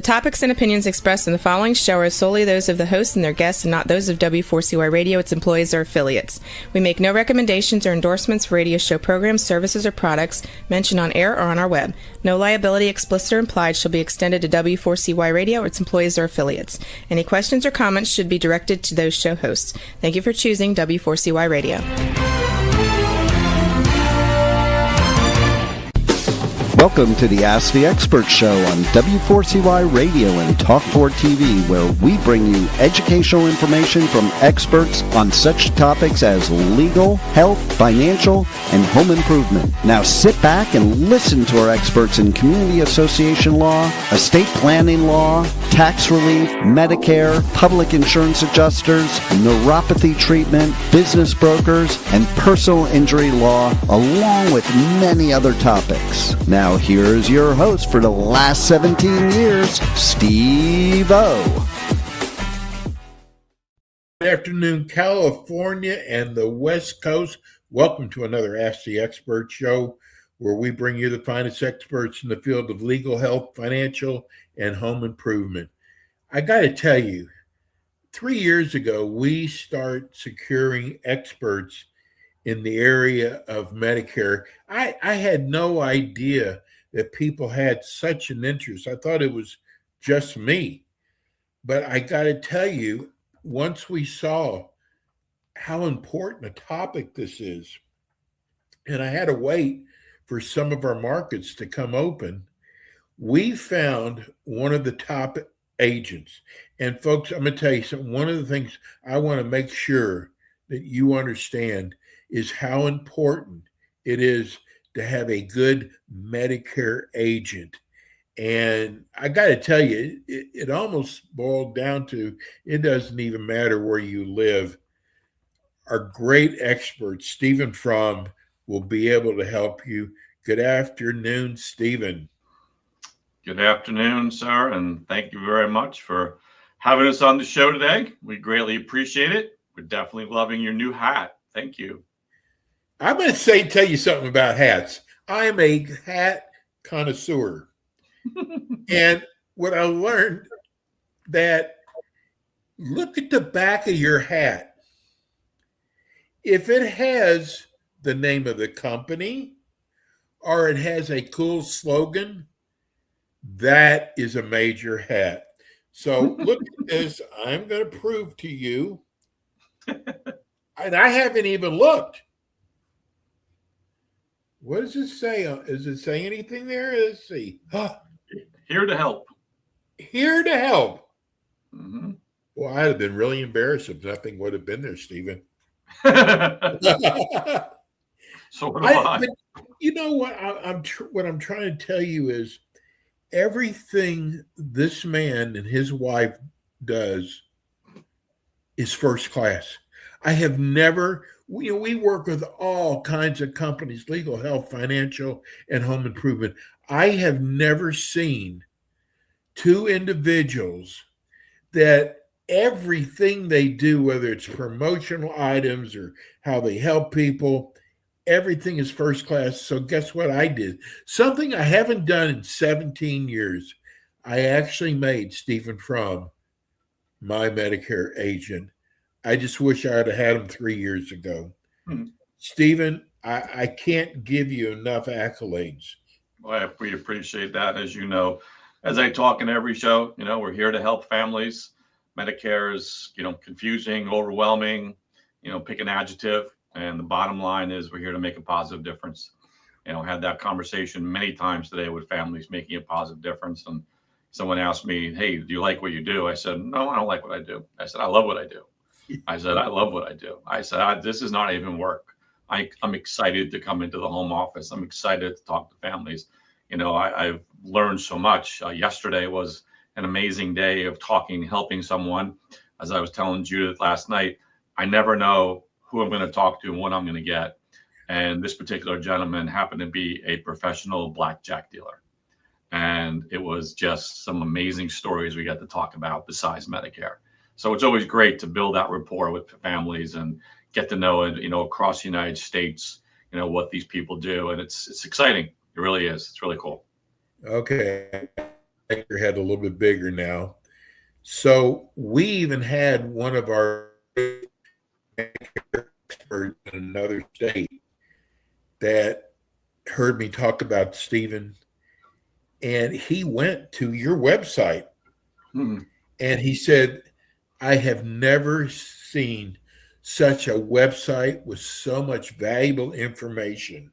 topics and opinions expressed in the following show are solely those of the hosts and their guests and not those of W4CY Radio, its employees, or affiliates. We make no recommendations or endorsements for radio show programs, services, or products mentioned on air or on our web. No liability, explicit or implied, shall be extended to W4CY Radio or its employees or affiliates. Any questions or comments should be directed to those show hosts. Thank you for choosing W4CY Radio. Welcome to the Ask the Expert Show on W4CY Radio and Talk4 TV, where we bring you educational information from experts on such topics as legal, health, financial, and home improvement. Now sit back and listen to our experts in community association law, estate planning law, tax relief, Medicare, public insurance adjusters, neuropathy treatment, business brokers, and personal injury law, along with many other topics. Now here's your host for the last 17 years, Steve O. Good afternoon, California and the West Coast. Welcome to another Ask the Expert show, where we bring you the finest experts in the field of legal, health, financial, and home improvement. I got to tell you, 3 years ago, we started securing experts in the area of Medicare. I had no idea that people had such an interest. I thought it was just me. But I got to tell you, once we saw how important a topic this is, and I had to wait for some of our markets to come open, we found one of the top agents. And folks, I'm going to tell you something. One of the things I want to make sure that you understand is how important it is to have a good Medicare agent. And I got to tell you, it almost boiled down to, it doesn't even matter where you live. Our great expert, Stephen Fromm, will be able to help you. Good afternoon, Stephen. Good afternoon, sir, and thank you very much for having us on the show today. We greatly appreciate it. We're definitely loving your new hat. Thank you. I'm going to tell you something about hats. I am a hat connoisseur. And what I learned, that look at the back of your hat. If it has the name of the company or it has a cool slogan, that is a major hat. So look at this. I'm going to prove to you. And I haven't even looked. What does it say? Does it say anything there? Let's see. Here to help. Here to help. Mm-hmm. Well, I'd have been really embarrassed if nothing would have been there, Stephen. So would I. But you know what? What I'm trying to tell you is everything this man and his wife does is first class. I have never. We work with all kinds of companies, legal, health, financial, and home improvement. I have never seen two individuals that everything they do, whether it's promotional items or how they help people, everything is first class. So guess what I did? Something I haven't done in 17 years. I actually made Stephen Fromm my Medicare agent. I just wish I had had him 3 years ago. Stephen, I can't give you enough accolades. Well, we appreciate that. As you know, as I talk in every show, we're here to help families. Medicare is, confusing, overwhelming, pick an adjective. And the bottom line is we're here to make a positive difference. Had that conversation many times today with families making a positive difference. And someone asked me, hey, do you like what you do? I said, no, I don't like what I do. I said, I love what I do. I said, I love what I do. I said, this is not even work. I'm excited to come into the home office. I'm excited to talk to families. I've learned so much. Yesterday was an amazing day of talking, helping someone. As I was telling Judith last night, I never know who I'm going to talk to and what I'm going to get. And this particular gentleman happened to be a professional blackjack dealer. And it was just some amazing stories we got to talk about besides Medicare. So it's always great to build that rapport with families and get to know it, across the United States, what these people do. And it's exciting. It really is. It's really cool. Okay. head a little bit bigger now. So we even had one of our experts in another state that heard me talk about Stephen, and he went to your website and he said, I have never seen such a website with so much valuable information.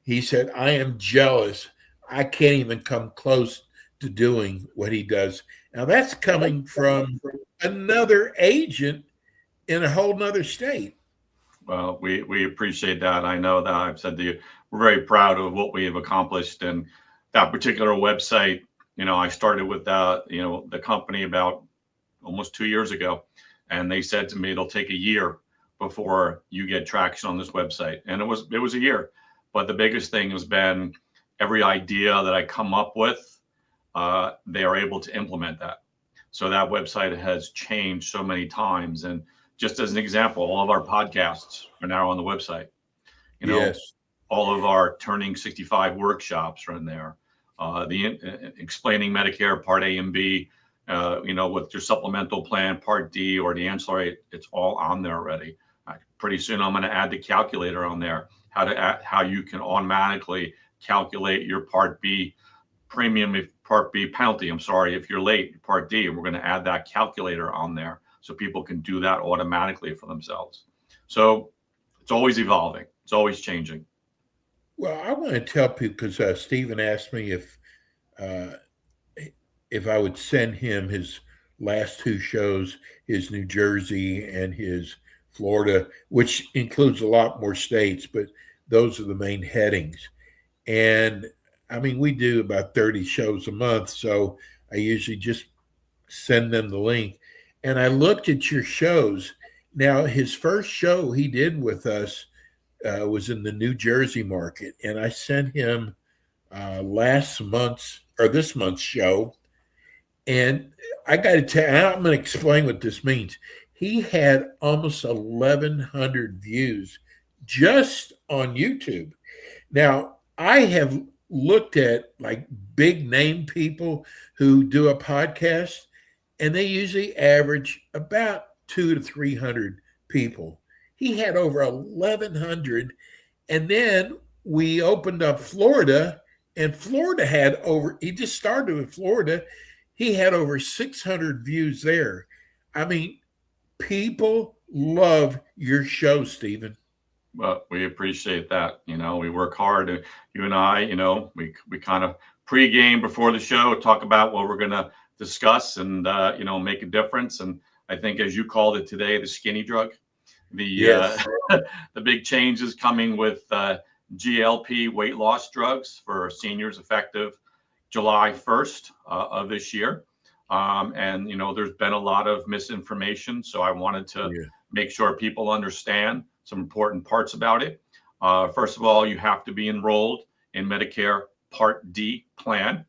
He said, I am jealous. I can't even come close to doing what he does. Now that's coming from another agent in a whole nother state. Well, we appreciate that. I know that I've said to you, we're very proud of what we have accomplished. And that particular website, I started with the company about almost 2 years ago. And they said to me, it'll take a year before you get traction on this website. And it was a year. But the biggest thing has been every idea that I come up with, they are able to implement that. So that website has changed so many times. And just as an example, all of our podcasts are now on the website. Yes. All of our Turning 65 workshops are in there. The explaining Medicare Part A and B, with your supplemental plan, Part D, or the ancillary, it's all on there already. Pretty soon, I'm going to add the calculator on there. How you can automatically calculate your Part B premium, if Part B penalty. I'm sorry, if you're late, Part D. We're going to add that calculator on there so people can do that automatically for themselves. So it's always evolving. It's always changing. Well, I want to tell people, because Stephen asked me if I would send him his last two shows, his New Jersey and his Florida, which includes a lot more states, but those are the main headings. And I mean, we do about 30 shows a month, so I usually just send them the link. And I looked at your shows. Now, his first show he did with us was in the New Jersey market, and I sent him this month's show. And I got to tell you, I'm going to explain what this means. He had almost 1,100 views just on YouTube. Now, I have looked at like big name people who do a podcast, and they usually average about 200 to 300 people. He had over 1,100. And then we opened up Florida, and Florida had he just started with Florida. He had over 600 views there. I mean, people love your show, Stephen. Well, we appreciate that. We work hard. You and I, we kind of pregame before the show, talk about what we're going to discuss and, make a difference. And I think, as you called it today, the skinny drug, the big changes coming with GLP weight loss drugs for seniors effective July 1st of this year. And, there's been a lot of misinformation. So I wanted to make sure people understand some important parts about it. First of all, you have to be enrolled in Medicare Part D plan,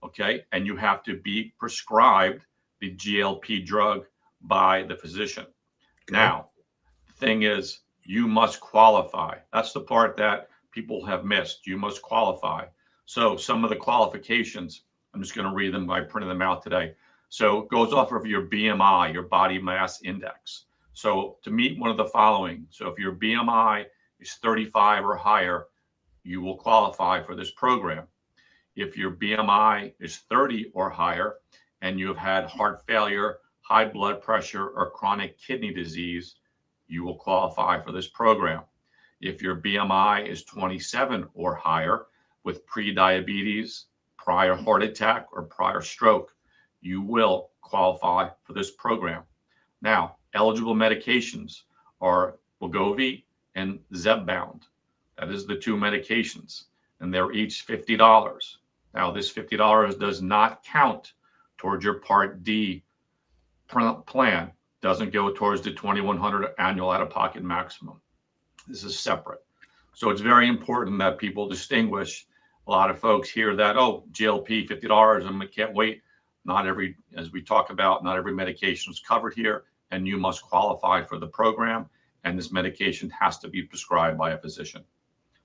okay? And you have to be prescribed the GLP drug by the physician. Okay. Now, the thing is, you must qualify. That's the part that people have missed. You must qualify. So some of the qualifications, I'm just going to read them by printing them out today. So it goes off of your BMI, your body mass index. So to meet one of the following, so if your BMI is 35 or higher, you will qualify for this program. If your BMI is 30 or higher and you have had heart failure, high blood pressure, or chronic kidney disease, you will qualify for this program. If your BMI is 27 or higher with prediabetes, prior heart attack, or prior stroke, you will qualify for this program. Now, eligible medications are Wegovy and Zepbound. That is the two medications, and they're each $50. Now, this $50 does not count towards your Part D plan. Doesn't go towards the $2,100 annual out-of-pocket maximum. This is separate. So it's very important that people distinguish. A lot of folks hear that, oh, GLP, $50, and I can't wait. As we talk about, not every medication is covered here, and you must qualify for the program, and this medication has to be prescribed by a physician.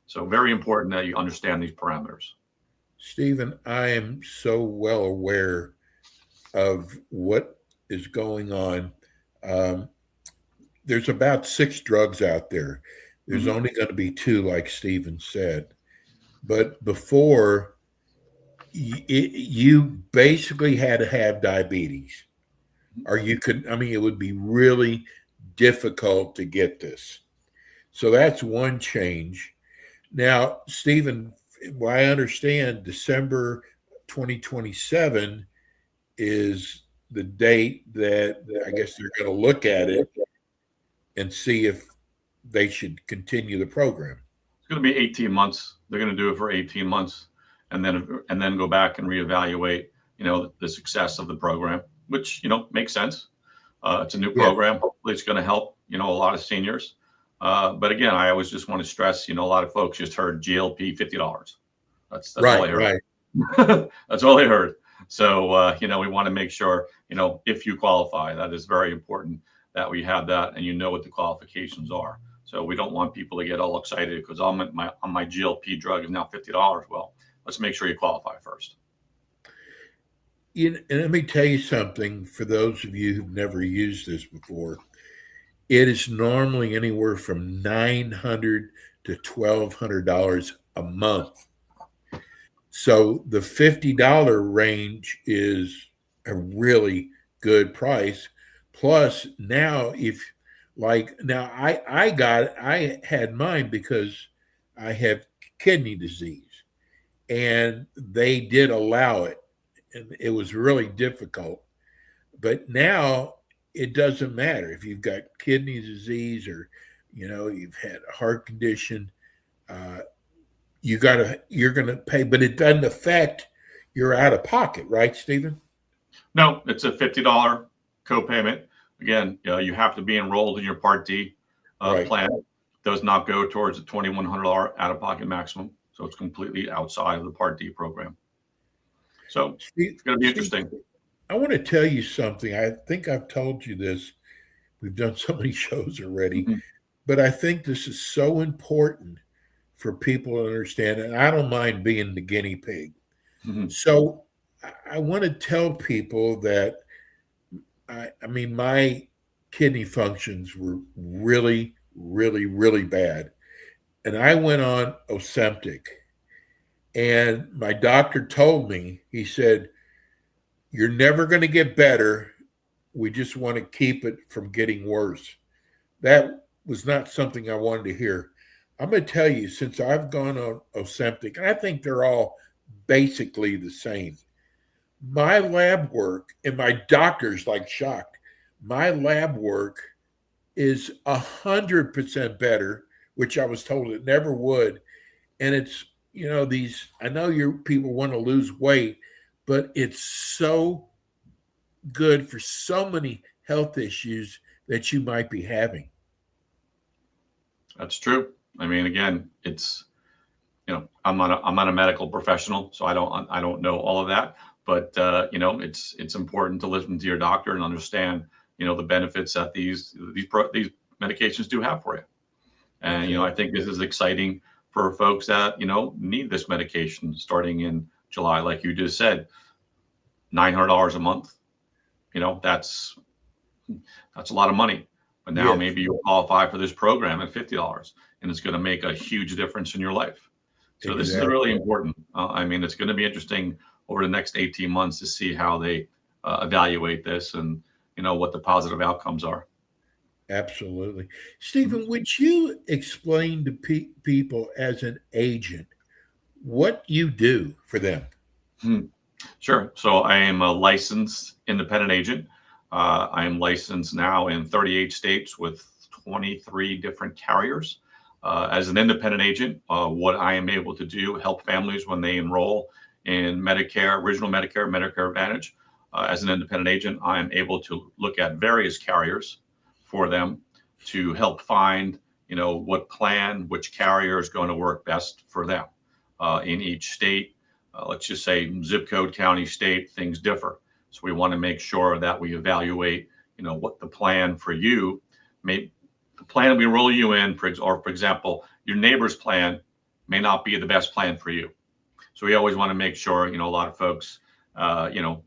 So very important that you understand these parameters. Stephen, I am so well aware of what is going on. Um, there's about 6 drugs out there. There's Mhm. only going to be 2, like Stephen said. But before, you basically had to have diabetes, or you could, I mean, it would be really difficult to get this. So that's one change. Now, Stephen, well, I understand December 2027 is the date that I guess they're going to look at it and see if they should continue the program. It's going to be 18 months. They're going to do it for 18 months, and then go back and reevaluate, the success of the program, which makes sense. It's a new Yeah. program. Hopefully, it's going to help a lot of seniors. But again, I always just want to stress, a lot of folks just heard GLP $50. That's all I Right, heard. right. That's all I heard. So we want to make sure if you qualify, that is very important that we have that and what the qualifications are. So we don't want people to get all excited because on my GLP drug is now $50. Well, let's make sure you qualify first. And let me tell you something for those of you who've never used this before. It is normally anywhere from $900 to $1,200 a month. So the $50 range is a really good price. Plus, now I had mine because I have kidney disease, and they did allow it, and it was really difficult. But now it doesn't matter if you've got kidney disease or you've had a heart condition. Uh, you're gonna pay, but it doesn't affect your out of pocket, right, Stephen? No, it's a $50 copayment. Again, you have to be enrolled in your Part D Right. plan. It does not go towards the $2,100 out of pocket maximum. So it's completely outside of the Part D program. So it's going to be interesting. I want to tell you something. I think I've told you this. We've done so many shows already, Mm-hmm. but I think this is so important for people to understand. And I don't mind being the guinea pig. Mm-hmm. So I want to tell people that I mean, my kidney functions were really, really, really bad. And I went on Ozempic. And my doctor told me, he said, "You're never going to get better. We just want to keep it from getting worse." That was not something I wanted to hear. I'm going to tell you, since I've gone on Ozempic, and I think they're all basically the same, my lab work, and my doctor's like shocked, my lab work is 100% better, which I was told it never would. And it's, I know your people want to lose weight, but it's so good for so many health issues that you might be having. That's true. I mean, again, it's, I'm not a medical professional, so I don't know all of that, but it's important to listen to your doctor and understand, the benefits that these medications do have for you. And, I think this is exciting for folks that, need this medication starting in July, like you just said, $900 a month. That's a lot of money. But now Yes. maybe you'll qualify for this program at $50, and it's going to make a huge difference in your life. So this is Exactly. really important. I mean, it's going to be interesting over the next 18 months to see how they evaluate this and, what the positive outcomes are. Absolutely. Stephen, would you explain to people as an agent what you do for them? Sure. So I am a licensed independent agent. I am licensed now in 38 states with 23 different carriers. As an independent agent, what I am able to do, help families when they enroll in Medicare, original Medicare, Medicare Advantage. As an independent agent, I am able to look at various carriers for them to help find, what plan, which carrier is going to work best for them in each state. Let's just say zip code, county, state, things differ. So we want to make sure that we evaluate, what the plan for you may, the plan we roll you in, for example, your neighbor's plan may not be the best plan for you. So we always want to make sure, a lot of folks,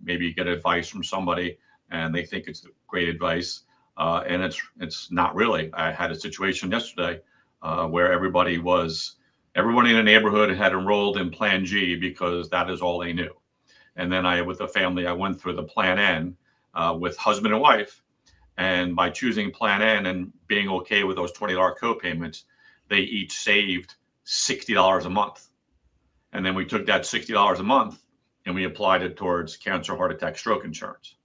maybe get advice from somebody and they think it's great advice. And it's not really. I had a situation yesterday where everybody in the neighborhood had enrolled in Plan G because that is all they knew. And then with the family, I went through the Plan N with husband and wife. And by choosing Plan N and being okay with those $20 co-payments, they each saved $60 a month. And then we took that $60 a month and we applied it towards cancer, heart attack, stroke insurance.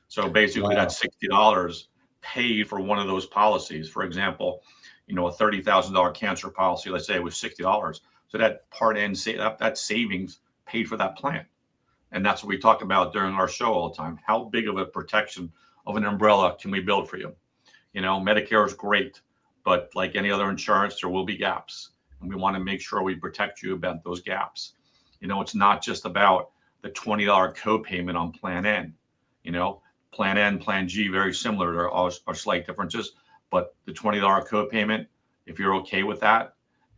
So basically that $60 paid for one of those policies. For example, a $30,000 cancer policy, let's say it was $60. So that Part N, that savings paid for that plan. And that's what we talk about during our show all the time. How big of a protection of an umbrella can we build for you? Medicare is great, but like any other insurance, there will be gaps. And we want to make sure we protect you about those gaps. It's not just about the $20 co-payment on Plan N. Plan N, Plan G, very similar. There are slight differences, but the $20 co-payment, if you're okay with that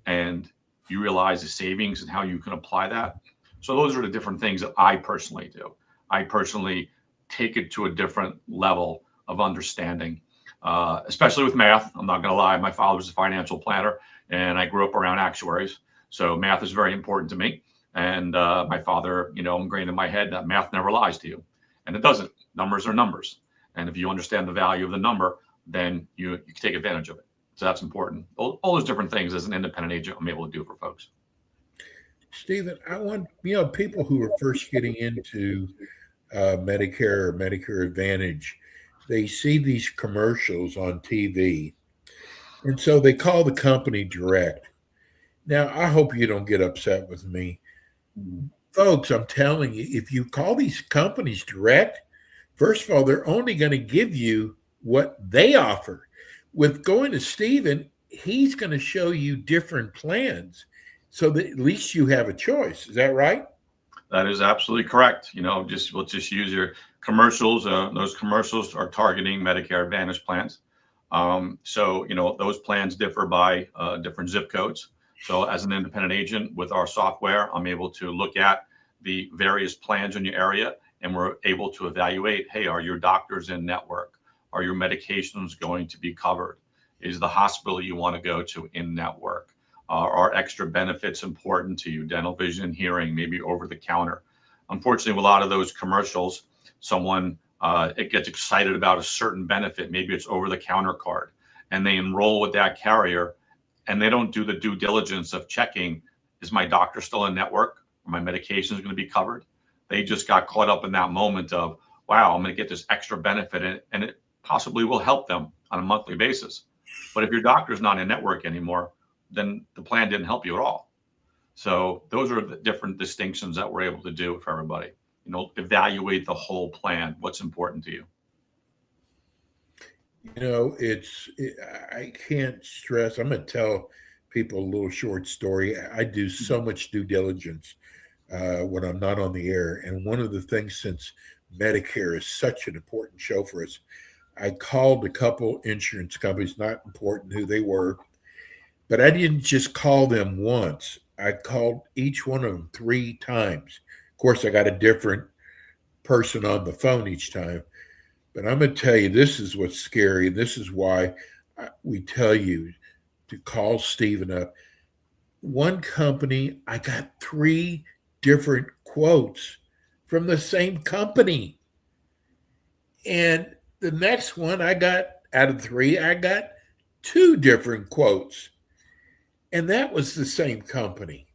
and you realize the savings and how you can apply that. So those are the different things that I personally do. I personally take it to a different level of understanding, especially with math. I'm not going to lie. My father was a financial planner and I grew up around actuaries. So math is very important to me. And my father, ingrained in my head that math never lies to you. And it doesn't. Numbers are numbers. And if you understand the value of the number, then you can take advantage of it. So that's important. All those different things as an independent agent I'm able to do for folks. Stephen, I want, people who are first getting into Medicare or Medicare Advantage, they see these commercials on TV. And so they call the company direct. Now, I hope you don't get upset with me. Folks, I'm telling you, if you call these companies direct, first of all, they're only going to give you what they offer. With going to Stephen, he's going to show you different plans so that at least you have a choice. Is that right? That is absolutely correct. We'll just use your commercials. Those commercials are targeting Medicare Advantage plans. So those plans differ by different zip codes. So as an independent agent with our software, I'm able to look at the various plans in your area and we're able to evaluate, hey, are your doctors in network? Are your medications going to be covered? Is the hospital you want to go to in network? Are extra benefits important to you? Dental, vision, hearing, maybe over the counter. Unfortunately, with a lot of those commercials, someone it gets excited about a certain benefit. Maybe it's over the counter card and they enroll with that carrier and they don't do the due diligence of checking, is my doctor still in network? Are my medications going to be covered? They just got caught up in that moment of, wow, I'm going to get this extra benefit and it possibly will help them on a monthly basis. But if your doctor's not in network anymore, then the plan didn't help you at all. So those are the different distinctions that we're able to do for everybody. Evaluate the whole plan. What's important to you? I can't stress. I'm going to tell people a little short story. I do so much due diligence when I'm not on the air. And one of the things, since Medicare is such an important show for us, I called a couple insurance companies, not important who they were, but I didn't just call them once. I called each one of them 3 times. Of course, I got a different person on the phone each time. But I'm going to tell you, this is what's scary. This is why we tell you to call Stephen up. One company, I got 3 different quotes from the same company. And the next one I got, out of 3, I got 2 different quotes. And that was the same company.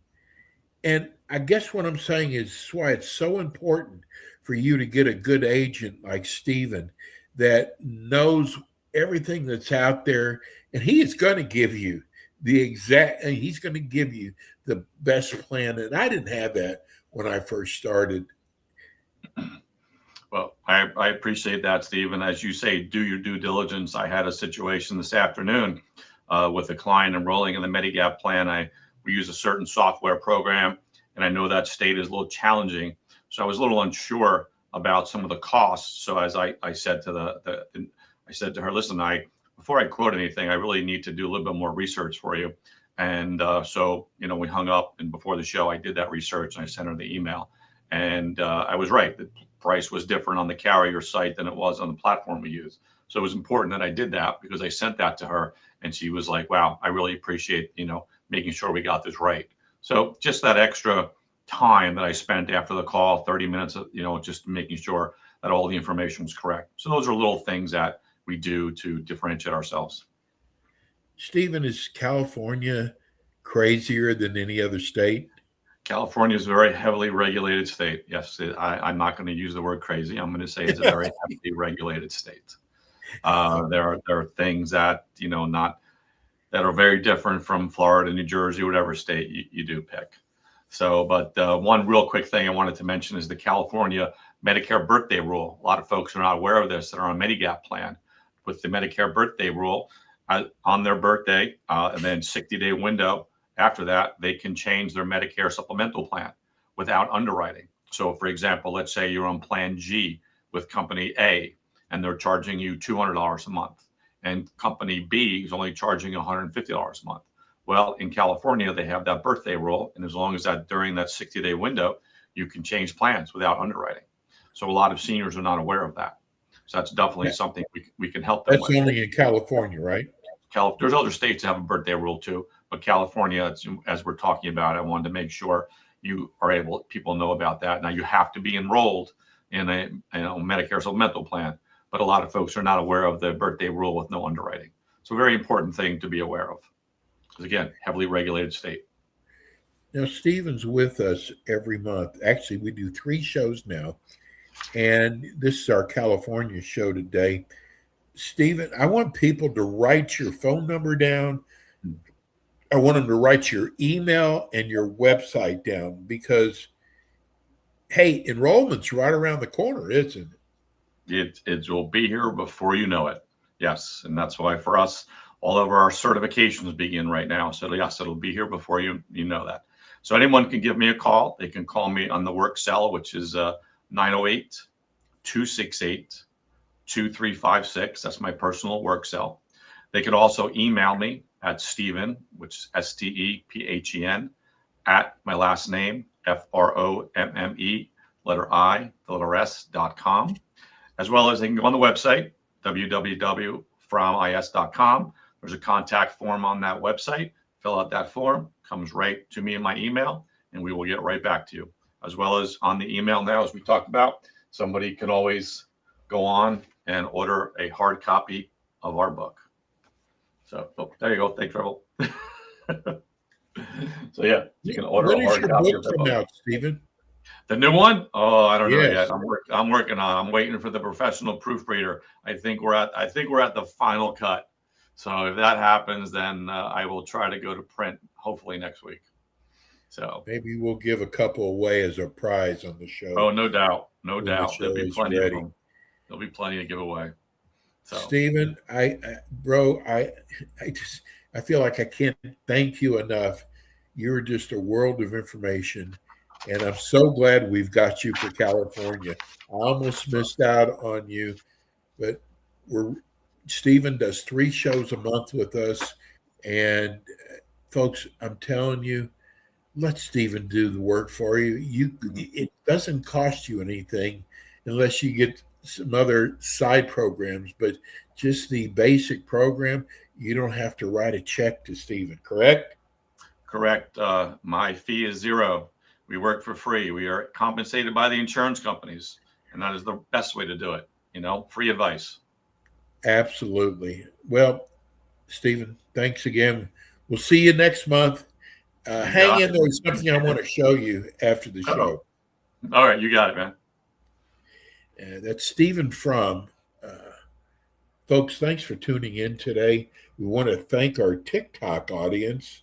And I guess what I'm saying is why it's so important for you to get a good agent like Stephen that knows everything that's out there. And he is going to give you he's going to give you the best plan. And I didn't have that when I first started. Well, I appreciate that, Stephen. As you say, do your due diligence. I had a situation this afternoon with a client enrolling in the Medigap plan. We use a certain software program, and I know that state is a little challenging. So I was a little unsure about some of the costs. So as I said to her, listen, before I quote anything, I really need to do a little bit more research for you. And so, we hung up, and before the show, I did that research and I sent her the email. And I was right. The price was different on the carrier site than it was on the platform we use. So it was important that I did that, because I sent that to her and she was like, wow, I really appreciate, making sure we got this right. So just that extra time that I spent after the call, 30 minutes, just making sure that all the information was correct. So those are little things that we do to differentiate ourselves. Stephen, is California crazier than any other state? California is a very heavily regulated state. Yes, I'm not going to use the word crazy. I'm going to say it's a very heavily regulated state. There are things that that are very different from Florida, New Jersey, whatever state you do pick. So, but one real quick thing I wanted to mention is the California Medicare birthday rule. A lot of folks are not aware of this that are on Medigap plan. With the Medicare birthday rule, on their birthday, and then 60-day window after that, they can change their Medicare supplemental plan without underwriting. So, for example, let's say you're on Plan G with Company A, and they're charging you $200 a month, and Company B is only charging $150 a month. Well, in California, they have that birthday rule, and as long as that during that 60-day window, you can change plans without underwriting. So a lot of seniors are not aware of that. So that's definitely something we can help them That's with. only in California, right? There's other states that have a birthday rule too, but California, as we're talking about, I wanted to make sure people know about that. Now you have to be enrolled in a Medicare supplemental plan, but a lot of folks are not aware of the birthday rule with no underwriting. So a very important thing to be aware of. Because again, heavily regulated state. Now, Stephen's with us every month. Actually, we do 3 shows now, and this is our California show today. Stephen, I want people to write your phone number down. I want them to write your email and your website down because, hey, enrollment's right around the corner, isn't it? It will be here before you know it. Yes, and that's why for us, all of our certifications begin right now. So yes, it'll be here before you know that. So anyone can give me a call. They can call me on the work cell, which is 908-268-2356. That's my personal work cell. They could also email me at Stephen, which is STEPHEN, at my last name, FROMME, letter I, the letter S.com, as well as they can go on the website, www.fromis.com. There's a contact form on that website. Fill out that form, comes right to me in my email, and we will get right back to you. As well as on the email now, as we talked about, somebody can always go on and order a hard copy of our book. So there you go. Thanks, Rebel. So yeah, you can order a hard copy of the book. Out, Stephen? The new one? Oh, I don't know yet. I'm working on. I'm waiting for the professional proofreader. I think we're at the final cut. So if that happens, then I will try to go to print hopefully next week. So maybe we'll give a couple away as a prize on the show. Oh, no doubt. There'll be plenty of them. There'll be plenty to give away. So Stephen, I feel like I can't thank you enough. You're just a world of information, and I'm so glad we've got you for California. I almost missed out on you, but Stephen does 3 shows a month with us, and folks, I'm telling you, let Stephen do the work for you. It doesn't cost you anything unless you get some other side programs, but just the basic program, you don't have to write a check to Stephen, correct? Correct. My fee is $0. We work for free. We are compensated by the insurance companies, and that is the best way to do it. Free advice. Absolutely. Well, Stephen, thanks again. We'll see you next month. Hang in there. There's something I want to show you after the show. All right. You got it, man. That's Stephen Fromm. Folks, thanks for tuning in today. We want to thank our TikTok audience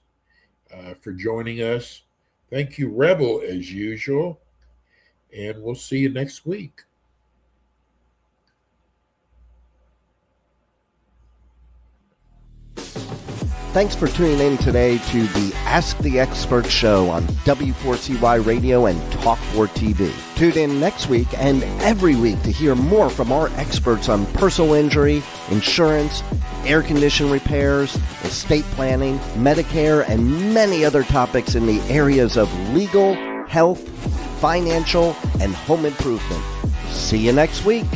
for joining us. Thank you, Rebel, as usual. And we'll see you next week. Thanks for tuning in today to the Ask the Expert show on W4CY Radio and Talk4 TV. Tune in next week and every week to hear more from our experts on personal injury, insurance, air condition repairs, estate planning, Medicare, and many other topics in the areas of legal, health, financial, and home improvement. See you next week.